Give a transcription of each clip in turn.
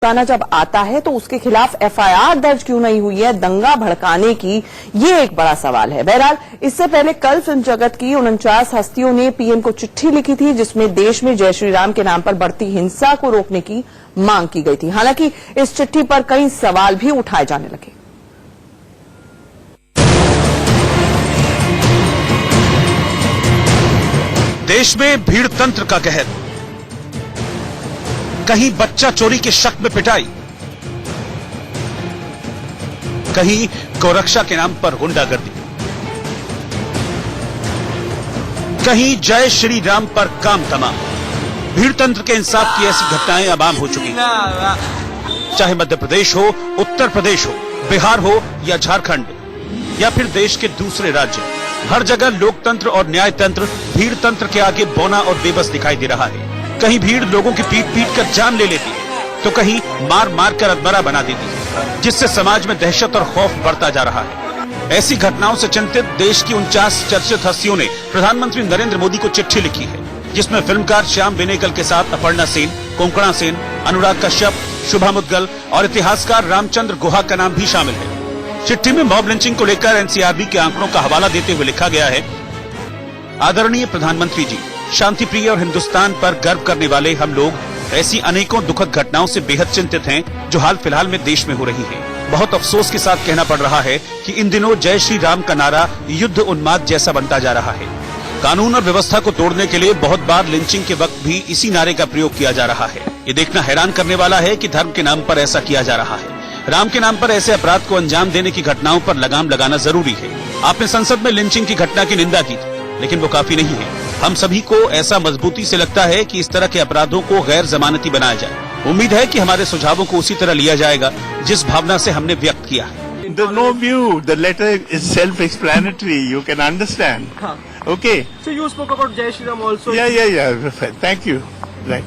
गाना जब आता है तो उसके खिलाफ एफआईआर दर्ज क्यों नहीं हुई है, दंगा भड़काने की, ये एक बड़ा सवाल है। बहरहाल इससे पहले कल फिल्म जगत की 49 हस्तियों ने पीएम को चिट्ठी लिखी थी जिसमें देश में जय श्री राम के नाम पर बढ़ती हिंसा को रोकने की मांग की गई थी। हालांकि इस चिट्ठी पर कई सवाल भी उठाए जाने लगे। देश में भीड़ तंत्र का कहर, कहीं बच्चा चोरी के शक में पिटाई, कहीं गौरक्षा के नाम पर गुंडागर्दी, कहीं जय श्री राम पर काम तमाम। भीड़ तंत्र के इंसाफ की ऐसी घटनाएं अब आम हो चुकी हैं। चाहे मध्य प्रदेश हो, उत्तर प्रदेश हो, बिहार हो या झारखंड या फिर देश के दूसरे राज्य, हर जगह लोकतंत्र और न्याय तंत्र भीड़ तंत्र के आगे बौना और बेबस दिखाई दे रहा है। कहीं भीड़ लोगों की पीट पीट कर जान ले लेती है तो कहीं मार मार कर अधमरा बना देती है, जिससे समाज में दहशत और खौफ बढ़ता जा रहा है। ऐसी घटनाओं से चिंतित देश की 49 चर्चित हस्तियों ने प्रधानमंत्री नरेंद्र मोदी को चिट्ठी लिखी है, जिसमें फिल्मकार श्याम बेनेगल के साथ अपर्णा सेन, कोंकणा सेन, अनुराग कश्यप, शुभा मुद्गल और इतिहासकार रामचंद्र गुहा का नाम भी शामिल है। चिट्ठी में मॉब लिंचिंग को लेकर एनसीआरबी के आंकड़ों का हवाला देते हुए लिखा गया है, आदरणीय प्रधानमंत्री जी, शांति प्रिय और हिंदुस्तान पर गर्व करने वाले हम लोग ऐसी अनेकों दुखद घटनाओं से बेहद चिंतित हैं जो हाल फिलहाल में देश में हो रही हैं। बहुत अफसोस के साथ कहना पड़ रहा है कि इन दिनों जय श्री राम का नारा युद्ध उन्माद जैसा बनता जा रहा है। कानून और व्यवस्था को तोड़ने के लिए बहुत बार लिंचिंग के वक्त भी इसी नारे का प्रयोग किया जा रहा है। ये देखना हैरान करने वाला है कि धर्म के नाम पर ऐसा किया जा रहा है। राम के नाम पर ऐसे अपराध को अंजाम देने की घटनाओं पर लगाम लगाना जरूरी है। आपने संसद में लिंचिंग की घटना की निंदा की थी, लेकिन वो काफी नहीं है। हम सभी को ऐसा मजबूती से लगता है कि इस तरह के अपराधों को गैर जमानती बनाया जाए। उम्मीद है कि हमारे सुझावों को उसी तरह लिया जाएगा जिस भावना से हमने व्यक्त किया है। There's no view. The letter is self-explanatory. You can understand. Okay. So you spoke about Jai Shri Ram also. Yeah. Thank you. Right.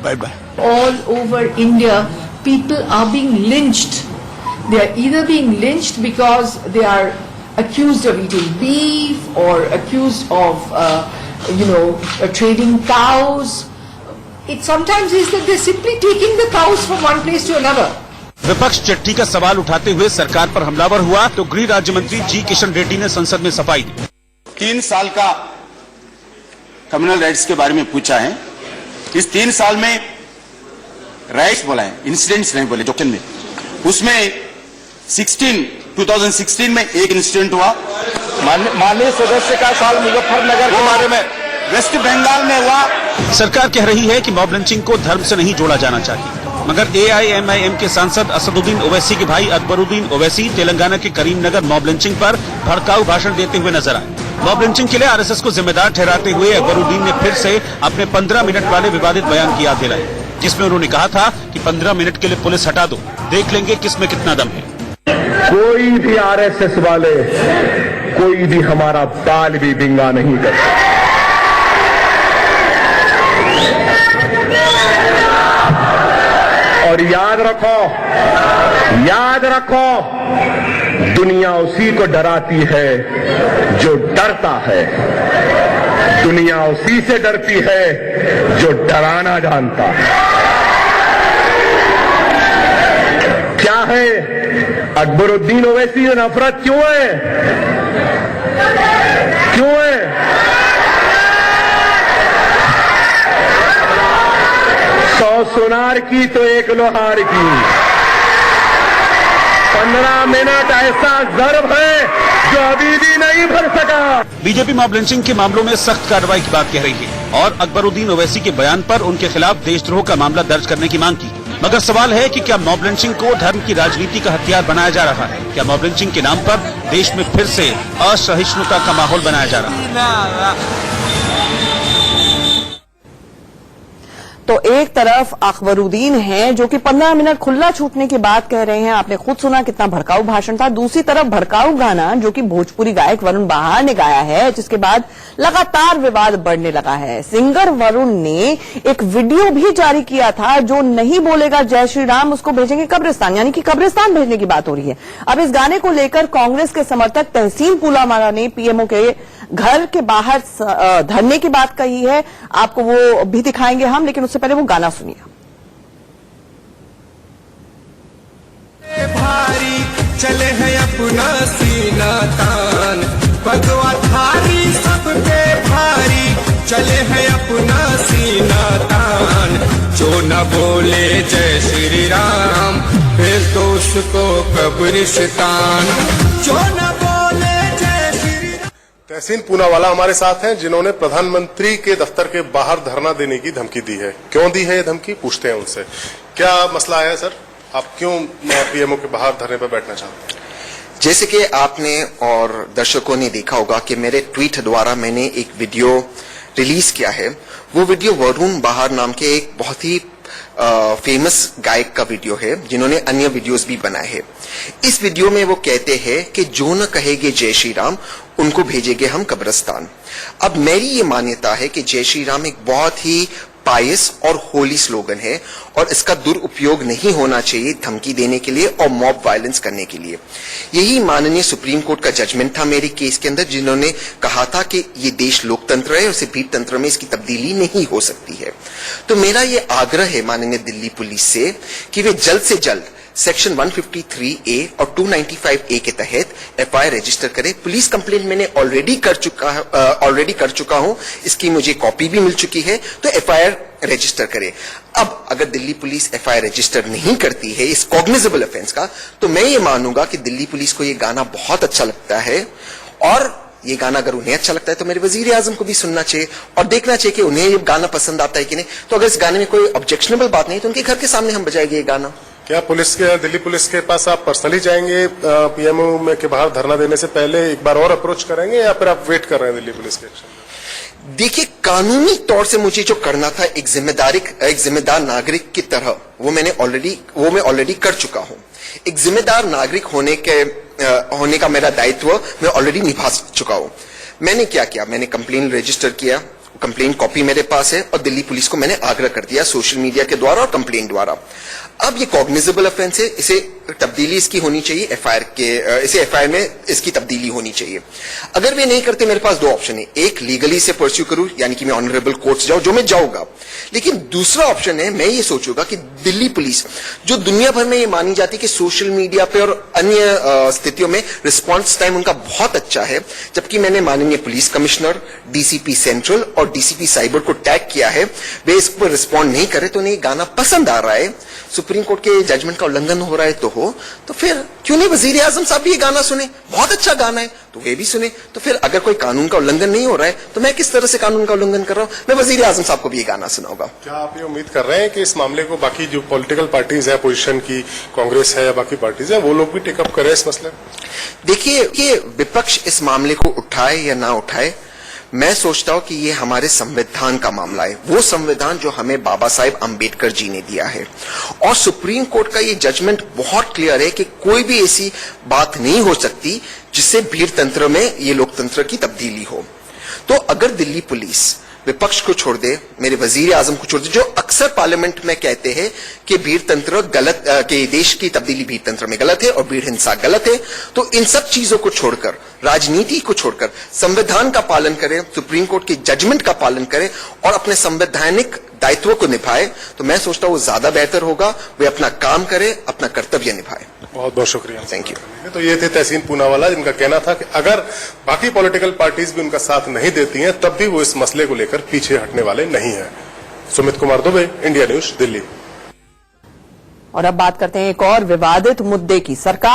Bye. All over India, people are being lynched. They are either being lynched because they are accused of eating beef or accused of, trading cows. It sometimes is that they're simply taking the cows from one place to another. विपक्ष चिट्ठी का सवाल उठाते हुए सरकार पर हमलावर हुआ तो गृह राज्य मंत्री जी किशन रेड्डी ने संसद में सफाई दी। 3 साल का कम्युनल राइट्स के बारे में पूछा है। इस 3 साल में राइट्स बोला है, इंसिडेंट्स नहीं बोले डॉक्यूमेंट में। उसमें 2016 में एक इंसिडेंट हुआ। माननीय सदस्य का साल मुजफ्फरनगर के बारे में वेस्ट बंगाल में हुआ। सरकार कह रही है कि मॉब लिंचिंग को धर्म से नहीं जोड़ा जाना चाहिए, मगर एआईएमआईएम के सांसद असदुद्दीन ओवैसी के भाई अकबरुद्दीन ओवैसी तेलंगाना के करीमनगर मॉब लिंचिंग पर भड़काऊ भाषण देते हुए नजर आए। मॉब लिंचिंग के लिए आरएसएस को जिम्मेदार ठहराते हुए अकबरुद्दीन ने फिर से अपने 15 मिनट वाले विवादित बयान की याद दिलाई, जिसमें उन्होंने कहा था कि 15 मिनट के लिए पुलिस हटा दो, देख लेंगे किसमें कितना दम है। कोई भी आरएसएस वाले, कोई भी हमारा बाल भी बिंगा नहीं कर सकता। और याद रखो, दुनिया उसी को डराती है जो डरता है। दुनिया उसी से डरती है जो डराना जानता है। क्या है अकबरुद्दीन ओवैसी से नफरत क्यों है? क्यों है? 100 सुनार की तो 1 लोहार की। 15 मिनट ऐसा ज़र्ब है जो अभी भी नहीं भर सका। बीजेपी मॉब लिंचिंग के मामलों में सख्त कार्रवाई की बात कह रही है और अकबरुद्दीन ओवैसी के बयान पर उनके खिलाफ देशद्रोह का मामला दर्ज करने की मांग की। मगर सवाल है कि क्या मॉब लिंचिंग को धर्म की राजनीति का हथियार बनाया जा रहा है? क्या मॉब लिंचिंग के नाम पर देश में फिर से असहिष्णुता का माहौल बनाया जा रहा है? तो एक तरफ अकबरुद्दीन हैं जो कि 15 मिनट खुला छूटने की बात कह रहे हैं, आपने खुद सुना कितना भड़काऊ भाषण था। दूसरी तरफ भड़काऊ गाना जो कि भोजपुरी गायक वरुण बहार ने गाया है, जिसके बाद लगातार विवाद बढ़ने लगा है। सिंगर वरुण ने एक वीडियो भी जारी किया था, जो नहीं बोलेगा जय श्री राम उसको भेजेंगे कब्रिस्तान, यानी कि कब्रिस्तान भेजने की बात हो रही है। अब इस गाने को लेकर कांग्रेस के समर्थक तहसीन पुलामारा ने पीएमओ के घर के बाहर धरने की बात कही है। आपको वो भी दिखाएंगे हम, लेकिन उससे पहले वो गाना सुनिए। चले हैं अपना सीना तान, भगवा धारी सब पे भारी, चले हैं अपना सीना तान। जो न बोले जय श्री राम, फिर तो उसको कब्रिस्तान। जो न बोले जय श्री राम। तहसीन पूनावाला हमारे साथ हैं, जिन्होंने प्रधानमंत्री के दफ्तर के बाहर धरना देने की धमकी दी है। क्यों दी है ये धमकी, पूछते हैं उनसे। क्या मसला है सर, आप क्यों पीएमओ के बाहर धरने पर बैठना चाहते हैं? जैसे कि आपने और दर्शकों ने देखा होगा कि मेरे ट्वीट द्वारा मैंने एक वीडियो रिलीज किया है। वो वीडियो वरुण बहार नाम के एक बहुत ही फेमस गायक का वीडियो है, जिन्होंने अन्य वीडियोस भी बनाए हैं। इस वीडियो में वो कहते हैं कि जो न कहेंगे जय श्री राम, उनको भेजेंगे हम कब्रिस्तान। अब मेरी ये मान्यता है कि जय श्री राम एक बहुत ही पायस और होली स्लोगन है, और इसका दुरुपयोग नहीं होना चाहिए धमकी देने के लिए और मॉब वायलेंस करने के लिए। यही माननीय सुप्रीम कोर्ट का जजमेंट था मेरे केस के अंदर, जिन्होंने कहा था कि ये देश लोकतंत्र है, उसे भीड़तंत्र में इसकी तब्दीली नहीं हो सकती है। तो मेरा ये आग्रह है माननीय दिल्ली पुलिस से कि वे जल्द से जल्द सेक्शन 153A और 295A के तहत FIR रजिस्टर करें। पुलिस कंप्लेंट मैंने ऑलरेडी कर चुका हूं, इसकी मुझे कॉपी भी मिल चुकी है, तो FIR रजिस्टर करें। अब अगर दिल्ली पुलिस FIR रजिस्टर नहीं करती है इस कॉग्निजेबल ऑफेंस का, तो मैं ये मानूंगा कि दिल्ली पुलिस को ये गाना बहुत अच्छा लगता है, और ये गाना अगर उन्हें अच्छा लगता है तो मेरे वजीर आजम को भी सुनना चाहिए और देखना चाहिए कि उन्हें ये गाना पसंद आता है कि नहीं। तो अगर इस गाने में कोई ऑब्जेक्शनेबल बात नहीं तो उनके घर के सामने हम बजाएंगे ये गाना। क्या दिल्ली पुलिस के पास आप पर्सनली जाएंगे पीएमओ के बाहर धरना देने से पहले, एक बार और अप्रोच करेंगे, या फिर आप वेट कर रहे हैं दिल्ली पुलिस के एक्शन? देखिए, कानूनी तौर से मुझे जो करना था एक जिम्मेदार नागरिक की तरह, वो मैं ऑलरेडी कर चुका हूं। एक जिम्मेदार नागरिक होने का मेरा दायित्व मैं ऑलरेडी निभा चुका हूं। मैंने क्या किया, मैंने कंप्लेन रजिस्टर किया, कंप्लेन कॉपी मेरे पास है, और दिल्ली पुलिस को मैंने आग्रह कर दिया सोशल मीडिया के द्वारा और कंप्लेन द्वारा। अब ये कॉग्निजेबल ऑफेंस है, इसे तब्दीली इसकी होनी चाहिए इसे FIR में इसकी तब्दीली होनी चाहिए। अगर वे नहीं करते, मेरे पास दो ऑप्शन है। एक, लीगली से परस्यू करूं, यानी कि मैं ऑनरेबल कोर्ट्स जाऊं, जो मैं जाऊंगा। लेकिन दूसरा ऑप्शन है, मैं ये सोचूंगा कि दिल्ली पुलिस, जो दुनिया भर में ये मानी जाती है कि सोशल मीडिया पे और अन्य स्थितियों में रिस्पॉन्स टाइम उनका बहुत अच्छा है, जबकि मैंने माननीय पुलिस कमिश्नर, DCP सेंट्रल और DCP साइबर को टैग किया है, वे इस पर रिस्पॉन्ड नहीं करे, तो उन्हें गाना पसंद आ रहा है, सुप्रीम कोर्ट के जजमेंट का उल्लंघन हो रहा है तो फिर क्यों नहीं वजीर आजम साहब भी ये गाना सुने, बहुत अच्छा गाना है, तो वे भी सुने। तो फिर अगर कोई कानून का उल्लंघन नहीं हो रहा है, तो मैं किस तरह से कानून का उल्लंघन कर रहा हूं? मैं वजीर आजम साहब को भी ये गाना सुनाऊंगा। क्या आप ये उम्मीद कर रहे हैं कि इस मामले को बाकी जो पॉलिटिकल पार्टीज है, अपोजिशन की, कांग्रेस है या बाकी पार्टीज है, वो लोग भी टेकअप करें इस मसले? देखिए, ये विपक्ष इस मामले को उठाए या ना उठाए, मैं सोचता हूं कि ये हमारे संविधान का मामला है, वो संविधान जो हमें बाबा साहेब अंबेडकर जी ने दिया है। और सुप्रीम कोर्ट का ये जजमेंट बहुत क्लियर है कि कोई भी ऐसी बात नहीं हो सकती जिससे भीड़ तंत्र में ये लोकतंत्र की तब्दीली हो। तो अगर दिल्ली पुलिस विपक्ष को छोड़ दे, मेरे वजीर आजम को छोड़ दे, जो अक्सर पार्लियामेंट में कहते हैं कि भीड़ तंत्र गलत, कि देश की तब्दीली भीड़ तंत्र में गलत है और भीड़ हिंसा गलत है, तो इन सब चीजों को छोड़कर, राजनीति को छोड़कर संविधान का पालन करें, सुप्रीम कोर्ट के जजमेंट का पालन करें और अपने संवैधानिक दायित्वों को निभाए, तो मैं सोचता हूं वो ज्यादा बेहतर होगा। वे अपना काम करें, अपना कर्तव्य निभाए। बहुत बहुत शुक्रिया, थैंक यू। तो ये थे तहसीन पूनावाला, जिनका कहना था कि अगर बाकी पॉलिटिकल पार्टीज भी उनका साथ नहीं देती हैं, तब भी वो इस मसले को लेकर पीछे हटने वाले नहीं हैं। Sumit Kumar Dubey, India news, Delhi. और अब बात करते हैं एक और विवादित मुद्दे की। सरकार